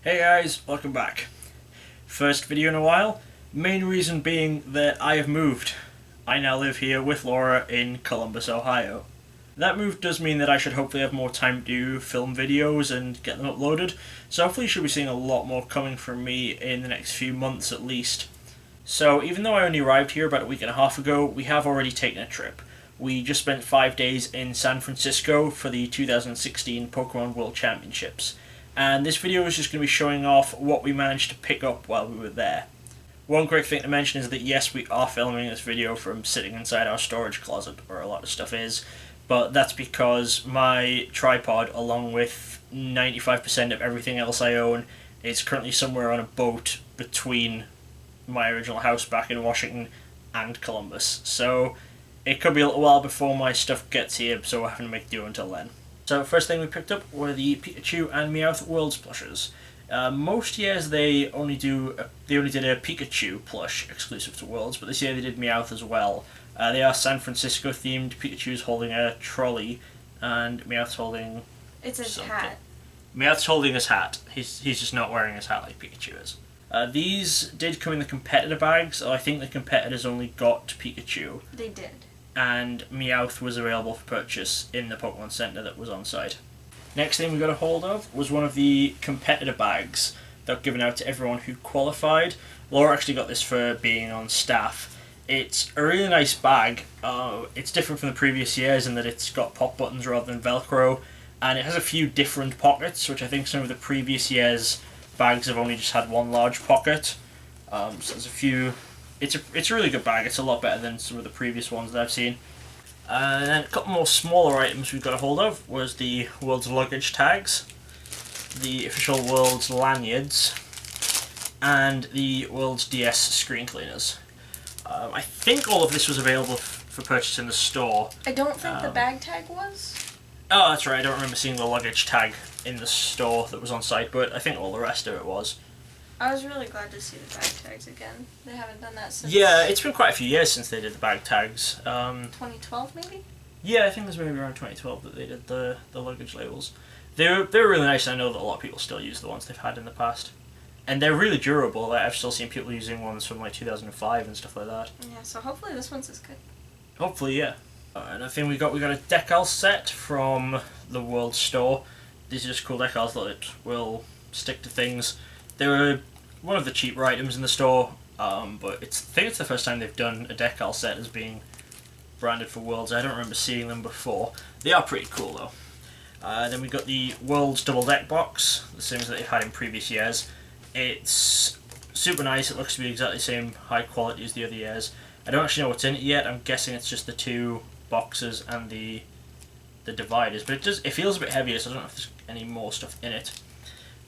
Hey guys, welcome back. First video in a while. Main reason being that I have moved. I now live here with Laura in Columbus, Ohio. That move does mean that I should hopefully have more time to film videos and get them uploaded, so hopefully you should be seeing a lot more coming from me in the next few months at least. So even though I only arrived here about a week and a half ago, we have already taken a trip. We just spent 5 days in San Francisco for the 2016 Pokémon World Championships. And this video is just going to be showing off what we managed to pick up while we were there. One quick thing to mention is that yes, we are filming this video from sitting inside our storage closet, where a lot of stuff is, but that's because my tripod, along with 95% of everything else I own, is currently somewhere on a boat between my original house back in Washington and Columbus. So it could be a little while before my stuff gets here, so we're having to make do until then. So first thing we picked up were the Pikachu and Meowth Worlds plushes. Most years they only did a Pikachu plush exclusive to Worlds, but this year they did Meowth as well. They are San Francisco themed. Pikachu's holding a trolley, and Meowth's holding it's his something. hat. Meowth's holding his hat. He's just not wearing his hat like Pikachu is. These did come in the competitor bags. So I think the competitors only got Pikachu. They did. And Meowth was available for purchase in the Pokemon Center that was on site. Next thing we got a hold of was one of the competitor bags that were given out to everyone who qualified. Laura actually got this for being on staff. It's a really nice bag. It's different from the previous years in that it's got pop buttons rather than Velcro, and it has a few different pockets, which I think some of the previous years' bags have only just had one large pocket. So there's a few. It's a really good bag. It's a lot better than some of the previous ones that I've seen. And then a couple more smaller items we've got a hold of was the World's Luggage tags, the official World's lanyards, and the World's DS screen cleaners. I think all of this was available for purchase in the store. I don't think the bag tag was. Oh, that's right. I don't remember seeing the luggage tag in the store that was on site, but I think all the rest of it was. I was really glad to see the bag tags again. They haven't done that since... Yeah, it's been quite a few years since they did the bag tags. 2012, maybe? Yeah, I think it was maybe around 2012 that they did the luggage labels. They were really nice. I know that a lot of people still use the ones they've had in the past. And they're really durable. Like, I've still seen people using ones from like 2005 and stuff like that. Yeah, so hopefully this one's as good. Hopefully, yeah. And I think we got a decal set from the World Store. These are just cool decals that will stick to things. They were one of the cheaper items in the store, but I think it's the first time they've done a decal set as being branded for Worlds. I don't remember seeing them before. They are pretty cool though. Then we got the Worlds double deck box, the same as that they've had in previous years. It's super nice. It looks to be exactly the same high quality as the other years. I don't actually know what's in it yet. I'm guessing it's just the two boxes and the dividers, but it feels a bit heavier, so I don't know if there's any more stuff in it.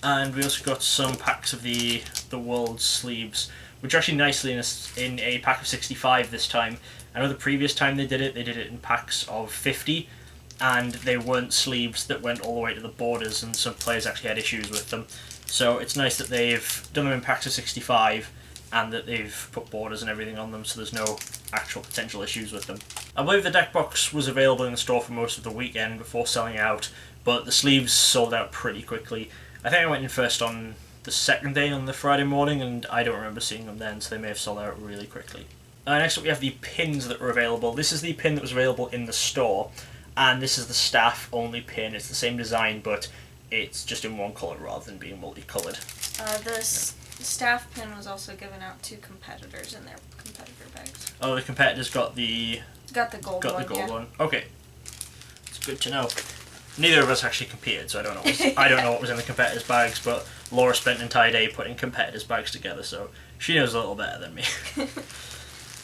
And we also got some packs of the World sleeves, which are actually nicely in a pack of 65 this time. I know the previous time they did it in packs of 50, and they weren't sleeves that went all the way to the borders, and some players actually had issues with them. So it's nice that they've done them in packs of 65, and that they've put borders and everything on them, so there's no actual potential issues with them. I believe the deck box was available in the store for most of the weekend before selling out, but the sleeves sold out pretty quickly. I think I went in first on the second day on the Friday morning, and I don't remember seeing them then, so they may have sold out really quickly. Next up we have the pins that were available. This is the pin that was available in the store, and this is the staff only pin. It's the same design, but it's just in one colour rather than being multicolored. The staff pin was also given out to competitors in their competitor bags. Oh, the competitors got the gold one. Okay, it's good to know. Neither of us actually competed, so I don't know what was in the competitors' bags, but Laura spent an entire day putting competitors' bags together, so she knows a little better than me.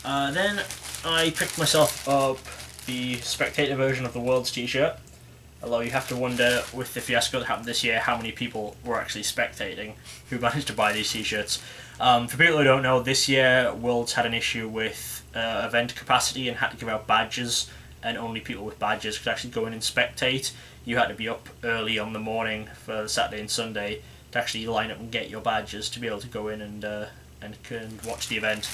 Then I picked myself up the spectator version of the Worlds t-shirt, although you have to wonder, with the fiasco that happened this year, how many people were actually spectating who managed to buy these t-shirts. For people who don't know, this year Worlds had an issue with event capacity and had to give out badges, and only people with badges could actually go in and spectate. You had to be up early on the morning for Saturday and Sunday to actually line up and get your badges to be able to go in and watch the event.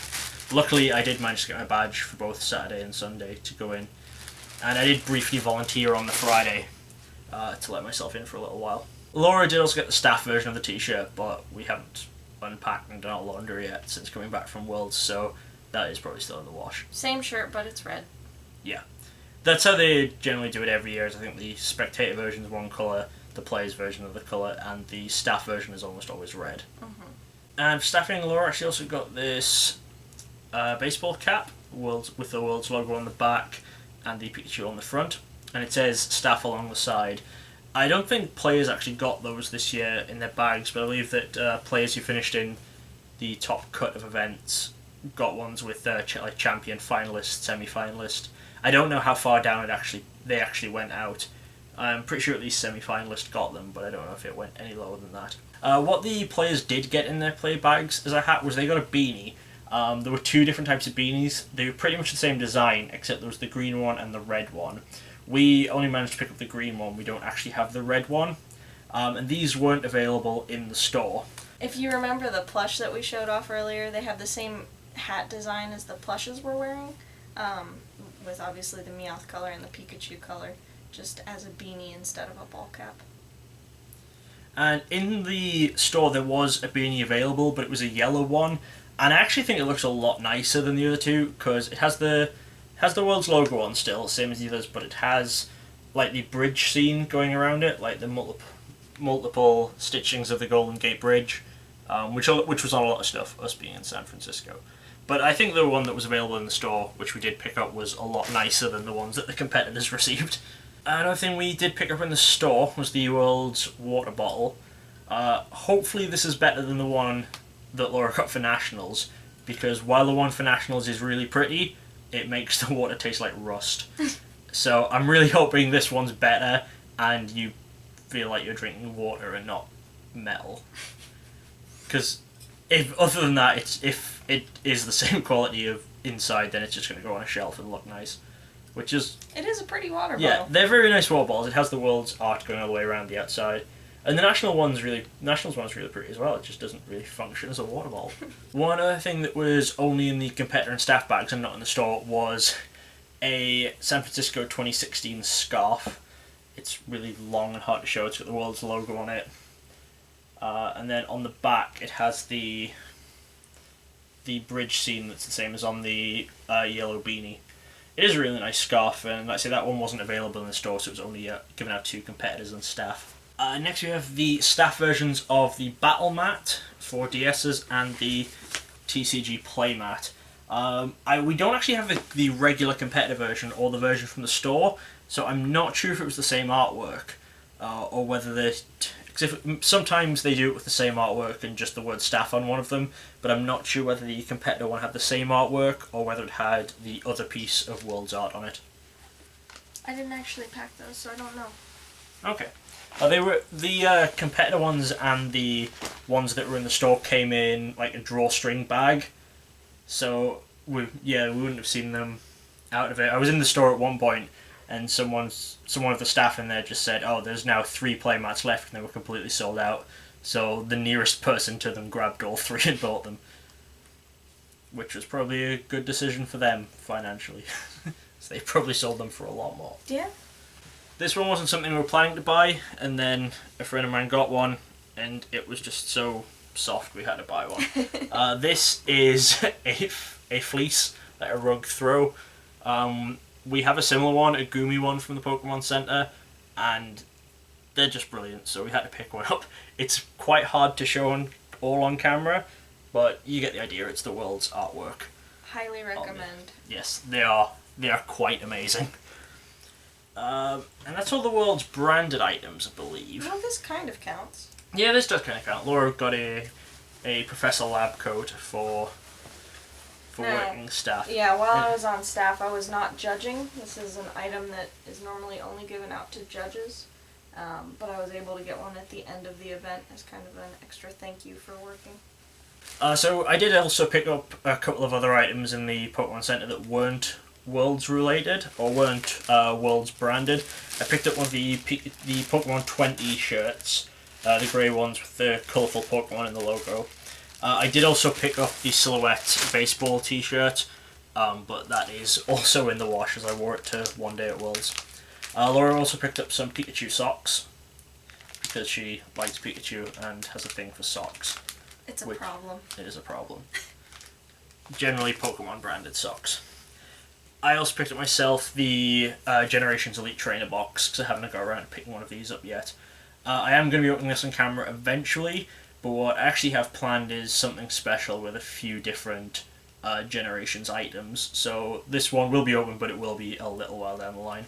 Luckily, I did manage to get my badge for both Saturday and Sunday to go in, and I did briefly volunteer on the Friday to let myself in for a little while. Laura did also get the staff version of the t-shirt, but we haven't unpacked and done our laundry yet since coming back from Worlds, so that is probably still in the wash. Same shirt, but it's red. Yeah. That's how they generally do it every year. I think the spectator version is one colour, the players version of the colour, and the staff version is almost always red. Mm-hmm. And for staffing, Laura actually also got this baseball cap with the World's logo on the back and the Pikachu on the front, and it says staff along the side. I don't think players actually got those this year in their bags, but I believe that players who finished in the top cut of events got ones with like champion, finalist, semi-finalist. I don't know how far down they actually went out. I'm pretty sure at least semi-finalist got them, but I don't know if it went any lower than that. What the players did get in their play bags as a hat was they got a beanie. There were two different types of beanies. They were pretty much the same design, except there was the green one and the red one. We only managed to pick up the green one. We don't actually have the red one. And these weren't available in the store. If you remember the plush that we showed off earlier, they have the same hat design as the plushes we're wearing, with obviously the Meowth color and the Pikachu color, just as a beanie instead of a ball cap. And in the store there was a beanie available, but it was a yellow one. And I actually think it looks a lot nicer than the other two, because it has the World's logo on still, same as the others, but it has like the bridge scene going around it, like the multiple stitchings of the Golden Gate Bridge, which was on a lot of stuff, us being in San Francisco. But I think the one that was available in the store, which we did pick up, was a lot nicer than the ones that the competitors received. Another thing we did pick up in the store was the World's water bottle. Hopefully this is better than the one that Laura got for Nationals, because while the one for Nationals is really pretty, it makes the water taste like rust. So I'm really hoping this one's better and you feel like you're drinking water and not metal. Because other than that, if it is the same quality of inside, then it's just going to go on a shelf and look nice. Which is... It is a pretty water bottle. Yeah, they're very nice water bottles. It has the World's art going all the way around the outside. And the Nationals one's really pretty as well. It just doesn't really function as a water bottle. One other thing that was only in the competitor and staff bags and not in the store was a San Francisco 2016 scarf. It's really long and hard to show. It's got the World's logo on it. And then on the back it has the bridge scene that's the same as on the yellow beanie. It is a really nice scarf, and like I say, that one wasn't available in the store, so it was only given out to competitors and staff. Next we have the staff versions of the Battle Mat for DSs and the TCG Playmat. We don't actually have the regular competitor version or the version from the store, so I'm not sure if it was the same artwork or whether sometimes they do it with the same artwork and just the word staff on one of them, but I'm not sure whether the competitor one had the same artwork or whether it had the other piece of World's art on it. I didn't actually pack those, so I don't know. Okay. They were the competitor ones and the ones that were in the store came in like a drawstring bag, so we wouldn't have seen them out of it. I was in the store at one point, and someone of the staff in there just said, "Oh, there's now 3 playmats left," and they were completely sold out. So the nearest person to them grabbed all 3 and bought them, which was probably a good decision for them financially. So they probably sold them for a lot more. Yeah. This one wasn't something we were planning to buy, and then a friend of mine got one, and it was just so soft we had to buy one. This is a fleece, like a rug throw. We have a similar one, a Gumi one from the Pokémon Center, and they're just brilliant, so we had to pick one up. It's quite hard to show all on camera, but you get the idea. It's the World's artwork. Highly recommend. Yes, they are quite amazing. And that's all the World's branded items, I believe. Well, this kind of counts. Yeah, this does kind of count. Laura got a Professor Lab coat for working staff. Yeah, while I was on staff, I was not judging. This is an item that is normally only given out to judges, but I was able to get one at the end of the event as kind of an extra thank you for working. So I did also pick up a couple of other items in the Pokemon Center that weren't Worlds related or weren't Worlds branded. I picked up one of the Pokemon 20 shirts, the grey ones with the colourful Pokemon in the logo. I did also pick up the Silhouette baseball t-shirt, but that is also in the wash as I wore it to one day at Worlds. Laura also picked up some Pikachu socks, because she likes Pikachu and has a thing for socks. It's a problem. It is a problem. Generally Pokemon branded socks. I also picked up myself the Generations Elite Trainer box because I haven't got around to picking one of these up yet. I am going to be opening this on camera eventually, but what I actually have planned is something special with a few different Generations items. So this one will be open, but it will be a little while down the line.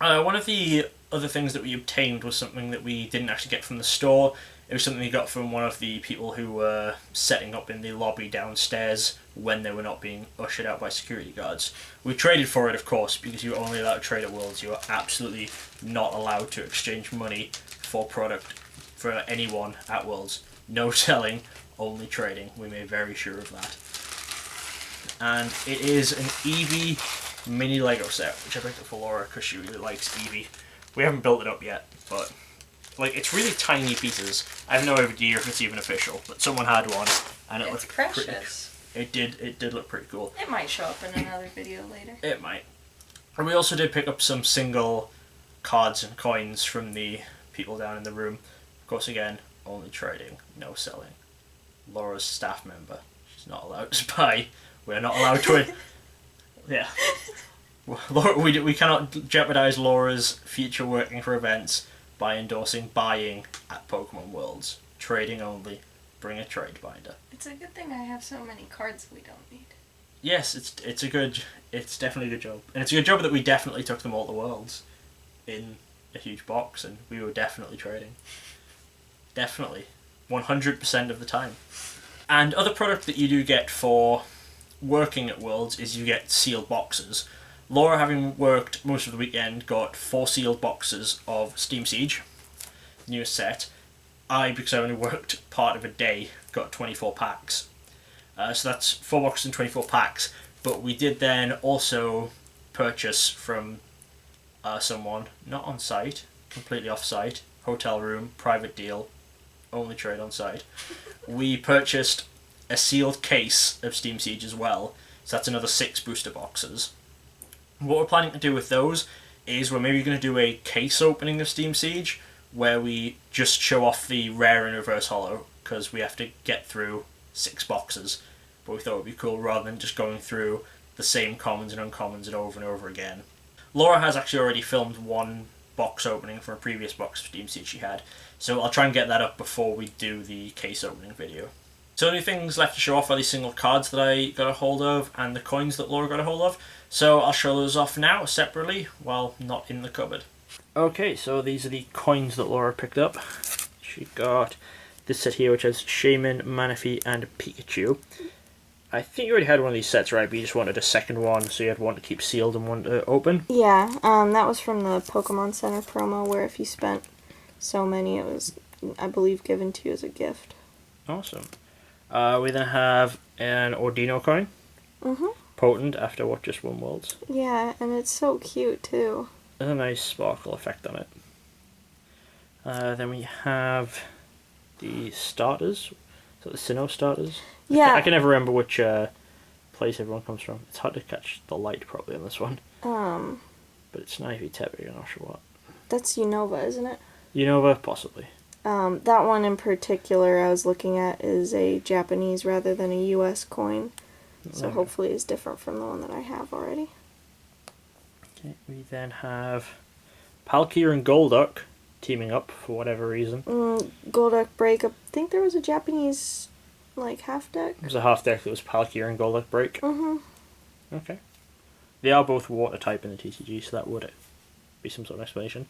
One of the other things that we obtained was something that we didn't actually get from the store. It was something we got from one of the people who were setting up in the lobby downstairs when they were not being ushered out by security guards. We traded for it, of course, because you're only allowed to trade at Worlds. You are absolutely not allowed to exchange money for product for anyone at Worlds. No selling, only trading. We made very sure of that. And it is an Eevee mini Lego set, which I picked up for Laura because she really likes Eevee. We haven't built it up yet, but like it's really tiny pieces. I have no idea if it's even official, but someone had one, and it looked precious. It did look pretty cool. It might show up in another video later. It might. And we also did pick up some single cards and coins from the people down in the room. Of course, again, only trading, no selling. Laura's staff member. She's not allowed to buy. We're not allowed to. Yeah. Laura, we cannot jeopardize Laura's future working for events by endorsing buying at Pokemon Worlds. Trading only. Bring a trade binder. It's a good thing I have so many cards we don't need. Yes, it's definitely a good job. And it's a good job that we definitely took them all to Worlds in a huge box, and we were definitely trading. Definitely. 100% of the time. And other product that you do get for working at Worlds is you get sealed boxes. Laura, having worked most of the weekend, got 4 sealed boxes of Steam Siege, newest set. I, because I only worked part of a day, got 24 packs. So that's 4 boxes and 24 packs. But we did then also purchase from someone, not on site, completely off site, hotel room, private deal, only trade on site. We purchased a sealed case of Steam Siege as well, so that's another 6 booster boxes. What we're planning to do with those is we're maybe going to do a case opening of Steam Siege, where we just show off the rare and reverse holo, because we have to get through 6 boxes. But we thought it would be cool rather than just going through the same commons and uncommons and over again. Laura has actually already filmed one box opening from a previous box of Steam Siege she had, so I'll try and get that up before we do the case opening video. So the only things left to show off are these single cards that I got a hold of and the coins that Laura got a hold of. So I'll show those off now separately while not in the cupboard. Okay, so these are the coins that Laura picked up. She got this set here which has Shaman, Manaphy and Pikachu. I think you already had one of these sets, right? But you just wanted a second one, so you had one to keep sealed and one to open? Yeah, that was from the Pokemon Center promo where if you spent so many it was, I believe, given to you as a gift. Awesome. We then have an Ordino coin. Mm-hmm. Potent after what, just won Worlds. Yeah, and it's so cute too. There's a nice sparkle effect on it. Then we have the starters. So the Sinnoh starters. Yeah. I can never remember which place everyone comes from. It's hard to catch the light probably on this one. But it's Snivy, Tepig, and Oshawott. That's Unova, isn't it? Unova, possibly. That one in particular I was looking at is a Japanese rather than a US coin. So hopefully it's different from the one that I have already. Okay, we then have Palkia and Golduck teaming up for whatever reason. Golduck break. I think there was a Japanese, like, half deck. It was a half deck that was Palkia and Golduck break. Mm-hmm. Okay. They are both water type in the TCG, so that would be some sort of explanation.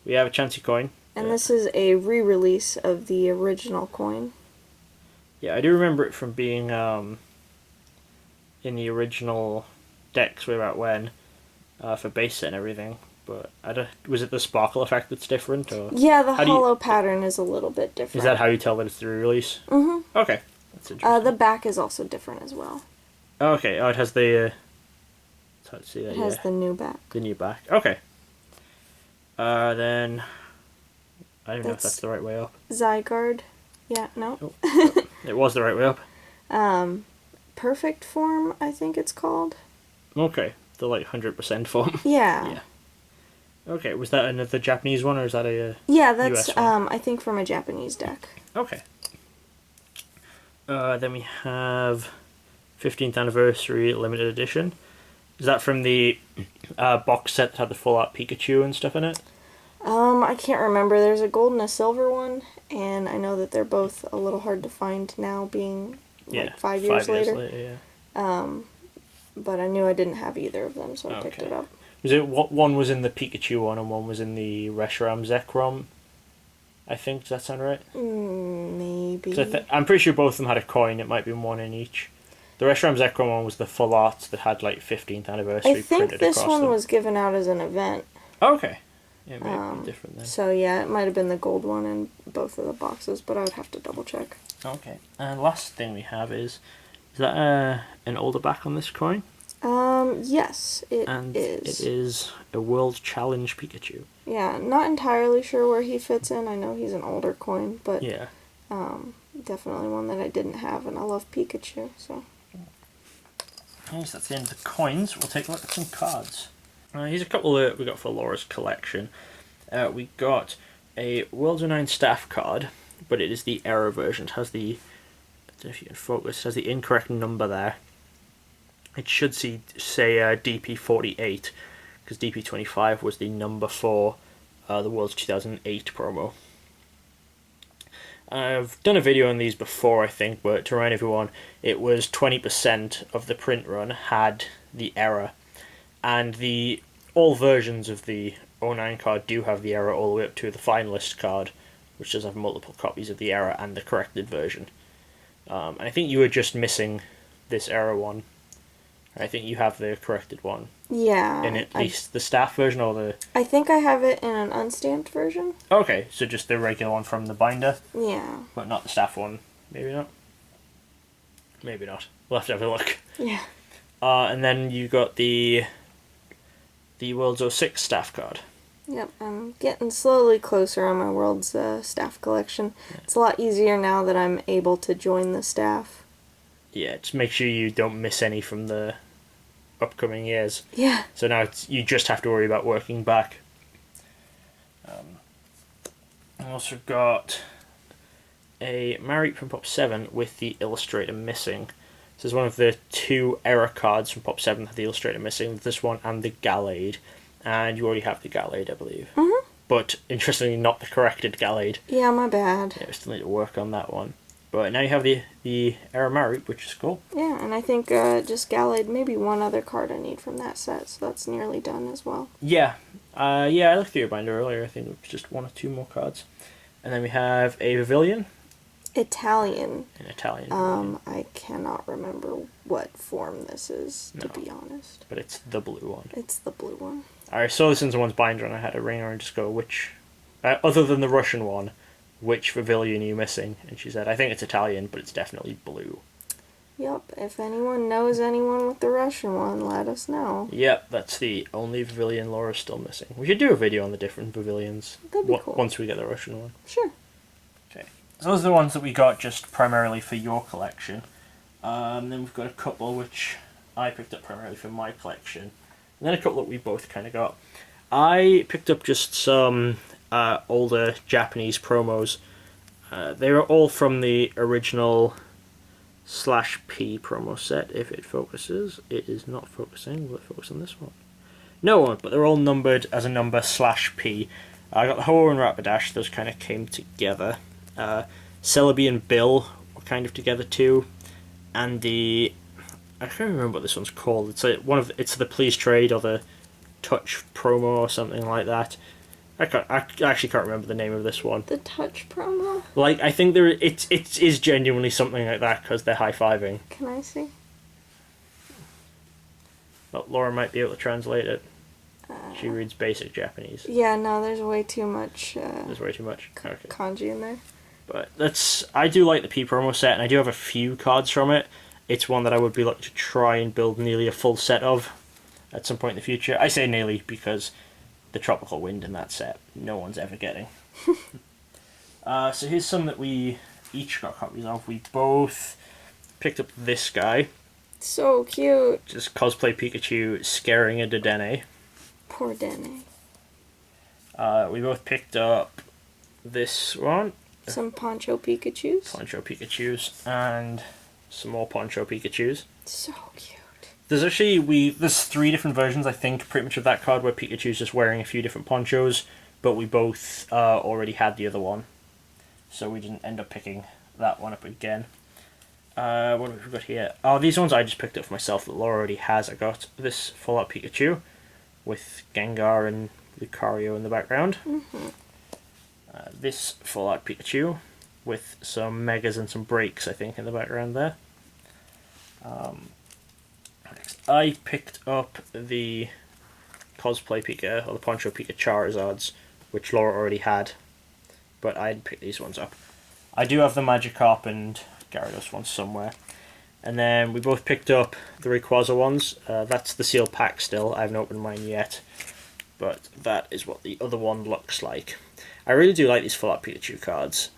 We have a Chansey coin. And this is a re-release of the original coin. Yeah, I do remember it from being in the original decks way back when, for base set and everything. But was it the sparkle effect that's different? Or yeah, the holo pattern is a little bit different. Is that how you tell that it's the re-release? Mm-hmm. Okay, that's interesting. The back is also different as well. Okay, it has the... it's hard to see that, it has the new back. The new back, okay. Then... I don't know if that's the right way up. Zygarde. Yeah, no. Oh, it was the right way up. Perfect form, I think it's called. Okay, the like 100% form. Yeah. Okay, was that another Japanese one, or is that a Yeah, that's US one? I think from a Japanese deck. Okay. Then we have 15th anniversary limited edition. Is that from the box set that had the full art Pikachu and stuff in it? I can't remember. There's a gold and a silver one, and I know that they're both a little hard to find now, being like 5 years later. Yeah. But I knew I didn't have either of them, so I picked Okay. it up. Was it what one was in the Pikachu one and one was in the Reshiram Zekrom? I think, does that sound right? Maybe. 'Cause I'm pretty sure both of them had a coin. It might be one in each. The Reshiram Zekrom one was the full art that had like 15th anniversary I think printed this across one them. was given out as an event. Oh, okay. Yeah, maybe be different then. So yeah, it might have been the gold one in both of the boxes, but I would have to double check. Okay. And last thing we have is that an older back on this coin? Yes, it And is. it is a World Challenge Pikachu. Yeah, not entirely sure where he fits in. I know he's an older coin, but Yeah. definitely one that I didn't have, and I love Pikachu, so. Okay, so that's the end of the coins. We'll take a look at some cards. Here's a couple that we got for Laura's collection. We got a World Renowned Staff card, but it is the error version. It has the, I don't know if you can focus, it has the incorrect number there. It should say DP48, because DP25 was the number for the World's 2008 promo. I've done a video on these before, I think, but to remind everyone, it was 20% of the print run had the error, and all versions of the 09 card do have the error all the way up to the finalist card, which does have multiple copies of the error and the corrected version. And I think you were just missing this error one. I think you have the corrected one. Yeah. In at least the staff version or the... I think I have it in an unstamped version. Okay, so just the regular one from the binder. Yeah. But not the staff one. Maybe not. Maybe not. We'll have to have a look. Yeah. And then you got the World's 06 staff card. Yep, I'm getting slowly closer on my World's staff collection. Yeah. It's a lot easier now that I'm able to join the staff. Yeah, just make sure you don't miss any from the upcoming years. Yeah. So now you just have to worry about working back. I also got a Mareep from Pop 7 with the illustrator missing. This is one of the two error cards from Pop 7 that had the illustrator missing. This one and the Gallade. And you already have the Gallade, I believe. Mm-hmm. But interestingly, not the corrected Gallade. Yeah, my bad. Yeah, we still need to work on that one. But now you have the error Mareep, which is cool. Yeah, and I think just Gallade, maybe one other card I need from that set, so that's nearly done as well. Yeah. I looked through your binder earlier. I think it was just one or two more cards. And then we have a Pavilion. Italian. An Italian Pavilion. I cannot remember what form this is, to be honest. But it's the blue one. It's the blue one. I saw this in someone's binder and I had to ring her and just go, which... other than the Russian one, which Pavilion are you missing? And she said, I think it's Italian, but it's definitely blue. Yep, if anyone knows anyone with the Russian one, let us know. Yep, that's the only Pavilion Laura's still missing. We should do a video on the different Pavilions. That'd be cool. Once we get the Russian one. Sure. Okay. So those are the ones that we got just primarily for your collection. Then we've got a couple which I picked up primarily for my collection. And then a couple that we both kind of got. I picked up just some older Japanese promos. They were all from the original /P promo set. If it focuses, it is not focusing. Will it focus on this one? No one, but they're all numbered as a number /P. I got the Ho and Rapidash, those kind of came together. Celebi and Bill were kind of together too. And I can't remember what this one's called. It's it's the Please Trade or the Touch promo or something like that. I actually can't remember the name of this one. The Touch promo? Like, I think it is genuinely something like that because they're high-fiving. Can I see? Well, Laura might be able to translate it. She reads basic Japanese. Yeah, no, there's way too much. There's way too much. Okay. Kanji in there. But I do like the P promo set, and I do have a few cards from it. It's one that I would be looking to try and build nearly a full set of at some point in the future. I say nearly because the Tropical Wind in that set, no one's ever getting. So here's some that we each got copies of. We both picked up this guy. So cute. Just cosplay Pikachu scaring a Dedenne. Poor Dene. We both picked up this one. Some Poncho Pikachus. Poncho Pikachus and some more Poncho Pikachus. So cute. There's actually there's 3 different versions I think pretty much of that card where Pikachu's just wearing a few different ponchos, but we both already had the other one, so we didn't end up picking that one up again. What have we got here? Oh, these ones I just picked up for myself that Laura already has. I got this Fallout Pikachu with Gengar and Lucario in the background. Mm-hmm. This Fallout Pikachu with some Megas and some Breaks, I think, in the background there. Next, I picked up the Cosplay Pika, or the Poncho Pika Charizards, which Laura already had, but I didn't pick these ones up. I do have the Magikarp and Gyarados ones somewhere. And then we both picked up the Rayquaza ones. That's the sealed pack still. I haven't opened mine yet, but that is what the other one looks like. I really do like these Fallout Pikachu cards,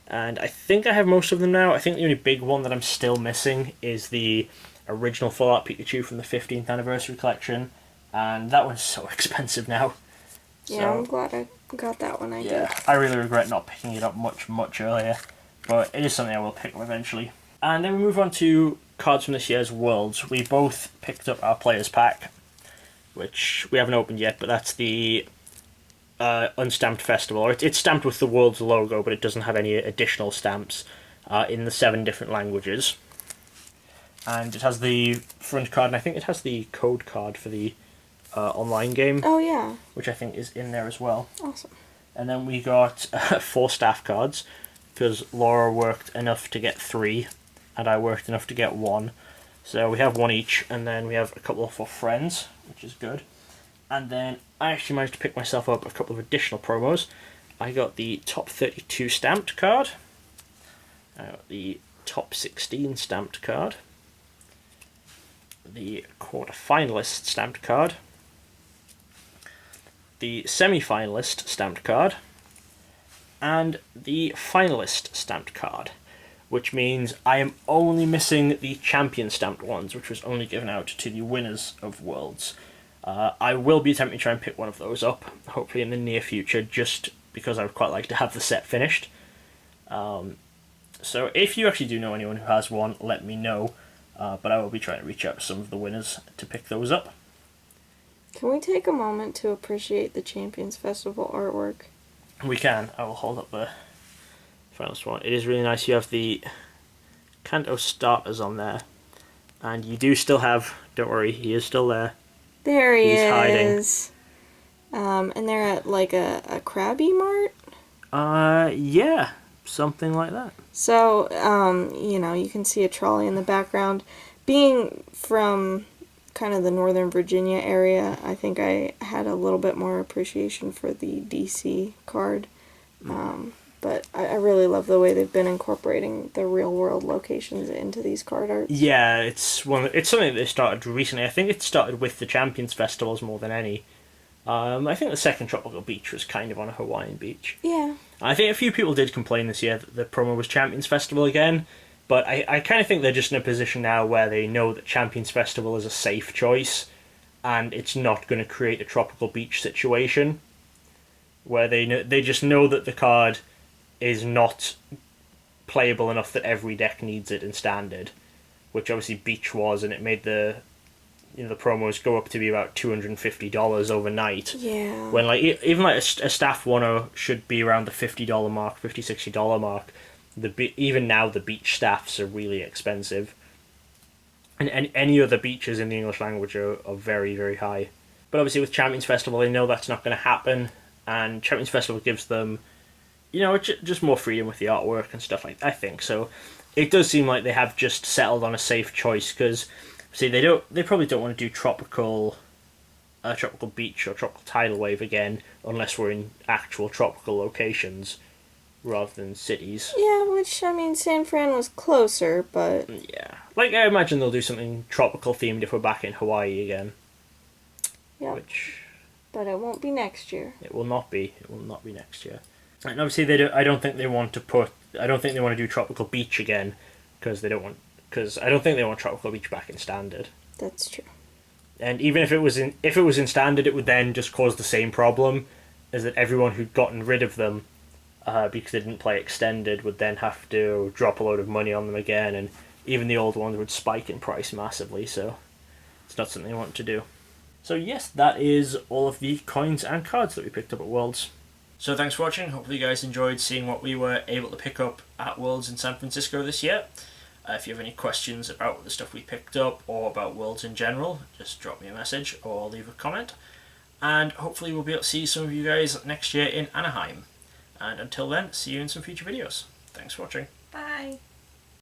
and I think I have most of them now. I think the only big one that I'm still missing is the original Fallout Pikachu from the 15th anniversary collection, and that one's so expensive now. Yeah, So, I'm glad I got that one. I did. I really regret not picking it up much earlier, but it is something I will pick up eventually. And then we move on to cards from this year's Worlds. We both picked up our Players Pack, which we haven't opened yet, but that's the unstamped festival. It's stamped with the Worlds logo, but it doesn't have any additional stamps in the 7 different languages. And it has the front card, and I think it has the code card for the online game. Oh, yeah. Which I think is in there as well. Awesome. And then we got 4 staff cards, because Laura worked enough to get 3, and I worked enough to get 1. So we have 1 each, and then we have a couple for friends, which is good. And then I actually managed to pick myself up a couple of additional promos. I got the top 32 stamped card. I got the top 16 stamped card. The quarter-finalist stamped card. The semi-finalist stamped card. And the finalist stamped card, which means I am only missing the champion stamped ones, which was only given out to the winners of Worlds. I will be attempting to try and pick one of those up, hopefully in the near future, just because I would quite like to have the set finished. So if you actually do know anyone who has one, let me know, but I will be trying to reach out to some of the winners to pick those up. Can we take a moment to appreciate the Champions Festival artwork? We can. I will hold up the finalist one. It is really nice. You have the Kanto starters on there, and you do still have, don't worry, he is still there. There he He's is. Hiding. And they're at like a Krabby Mart? Yeah, something like that. So, you can see a trolley in the background. Being from kind of the Northern Virginia area, I think I had a little bit more appreciation for the DC card. But I really love the way they've been incorporating the real world locations into these card arts. Yeah, it's something that they started recently. I think it started with the Champions Festivals more than any. I think the second Tropical Beach was kind of on a Hawaiian beach. Yeah. I think a few people did complain this year that the promo was Champions Festival again, but I kind of think they're just in a position now where they know that Champions Festival is a safe choice, and it's not going to create a Tropical Beach situation, where they just know that the card is not playable enough that every deck needs it in Standard, which obviously Beach was, and it made the promos go up to be about $250 overnight. Yeah. When even a staff one should be around the $50 mark, $50-$60 mark. Even now the Beach staffs are really expensive, and any other beaches in the English language are very, very high. But obviously with Champions Festival, they know that's not going to happen, and Champions Festival gives them, just more freedom with the artwork and stuff. I think so. It does seem like they have just settled on a safe choice, because see, they probably don't want to do tropical beach or tropical tidal wave again unless we're in actual tropical locations rather than cities. Yeah, which, San Fran was closer, but... Yeah. I imagine they'll do something tropical themed if we're back in Hawaii again. Yeah. But it won't be next year. It will not be. It will not be next year. And obviously I don't think they want to do Tropical Beach again, because I don't think they want Tropical Beach back in Standard. That's true. And even if it was in Standard, it would then just cause the same problem, is that everyone who'd gotten rid of them because they didn't play extended would then have to drop a load of money on them again, and even the old ones would spike in price massively, so it's not something I want to do. So yes, that is all of the coins and cards that we picked up at Worlds. So thanks for watching. Hopefully you guys enjoyed seeing what we were able to pick up at Worlds in San Francisco this year. If you have any questions about the stuff we picked up or about Worlds in general, just drop me a message or leave a comment. And hopefully we'll be able to see some of you guys next year in Anaheim. And until then, see you in some future videos. Thanks for watching. Bye.